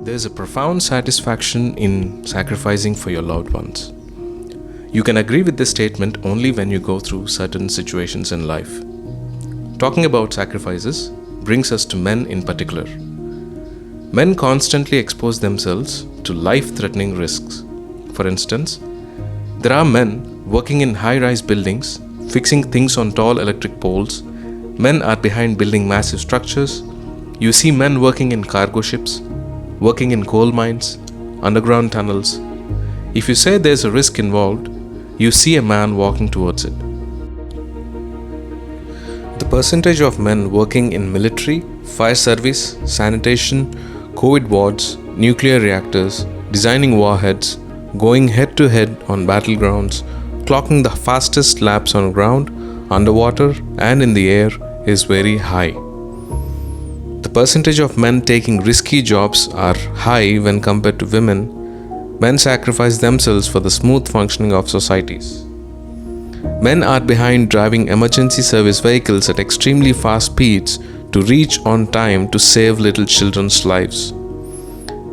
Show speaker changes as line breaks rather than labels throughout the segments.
There's a profound satisfaction in sacrificing for your loved ones. You can agree with this statement only when you go through certain situations in life. Talking about sacrifices brings us to men in particular. Men constantly expose themselves to life-threatening risks. For instance, there are men working in high-rise buildings, fixing things on tall electric poles. Men are behind building massive structures. You see men working in cargo ships, working in coal mines, underground tunnels. If you say there's a risk involved, you see a man walking towards it. The percentage of men working in military, fire service, sanitation, COVID wards, nuclear reactors, designing warheads, going head-to-head on battlegrounds, clocking the fastest laps on ground, underwater, and in the air is very high. The percentage of men taking risky jobs are high when compared to women. Men sacrifice themselves for the smooth functioning of societies. Men are behind driving emergency service vehicles at extremely fast speeds to reach on time to save little children's lives.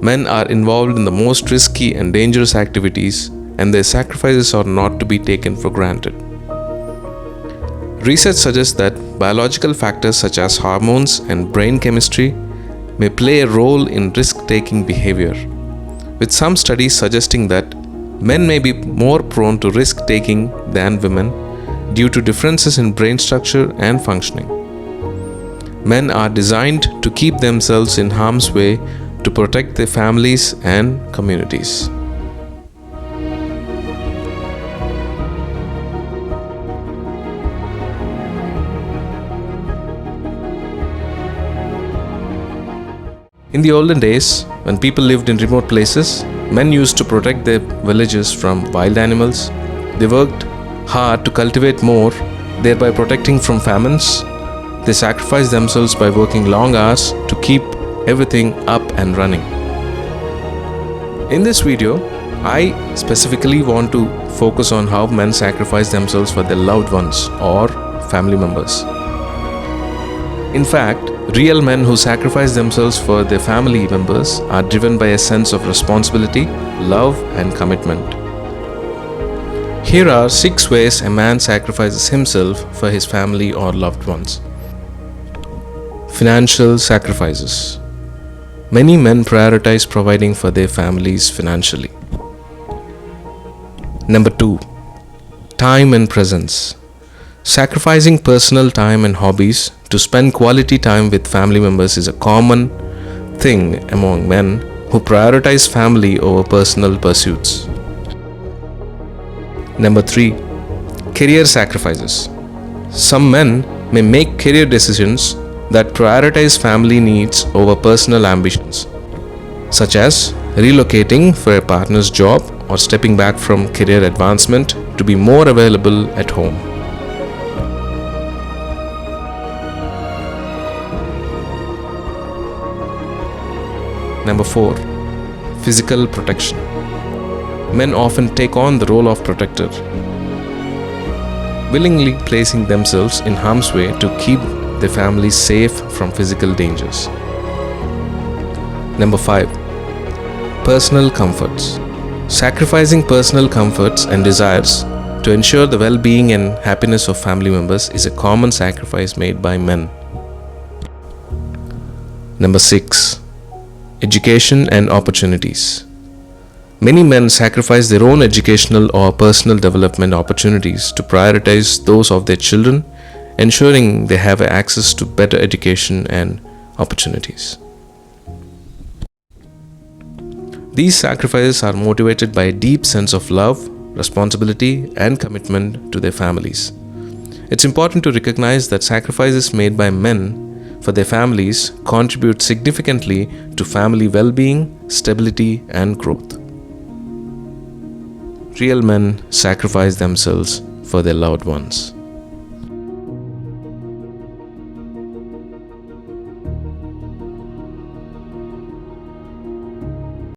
Men are involved in the most risky and dangerous activities, and their sacrifices are not to be taken for granted. Research suggests that biological factors such as hormones and brain chemistry may play a role in risk-taking behavior, with some studies suggesting that men may be more prone to risk-taking than women due to differences in brain structure and functioning. Men are designed to keep themselves in harm's way to protect their families and communities. In the olden days, when people lived in remote places, men used to protect their villages from wild animals. They worked hard to cultivate more, thereby protecting from famines. They sacrificed themselves by working long hours to keep everything up and running. In this video, I specifically want to focus on how men sacrifice themselves for their loved ones or family members. In fact, real men who sacrifice themselves for their family members are driven by a sense of responsibility, love, and commitment. Here are 6 ways a man sacrifices himself for his family or loved ones. Financial sacrifices. Many men prioritize providing for their families financially. Number 2. Time and presence. Sacrificing personal time and hobbies to spend quality time with family members is a common thing among men who prioritize family over personal pursuits. Number 3. Career sacrifices. Some men may make career decisions that prioritize family needs over personal ambitions, such as relocating for a partner's job or stepping back from career advancement to be more available at home. Number 4. Physical protection. Men often take on the role of protector, willingly placing themselves in harm's way to keep their families safe from physical dangers. Number 5. Personal comforts. Sacrificing personal comforts and desires to ensure the well-being and happiness of family members is a common sacrifice made by men. Number 6. Education and opportunities. Many men sacrifice their own educational or personal development opportunities to prioritize those of their children, ensuring they have access to better education and opportunities. These sacrifices are motivated by a deep sense of love, responsibility, and commitment to their families. It's important to recognize that sacrifices made by men for their families contribute significantly to family well-being, stability, and growth. Real men sacrifice themselves for their loved ones.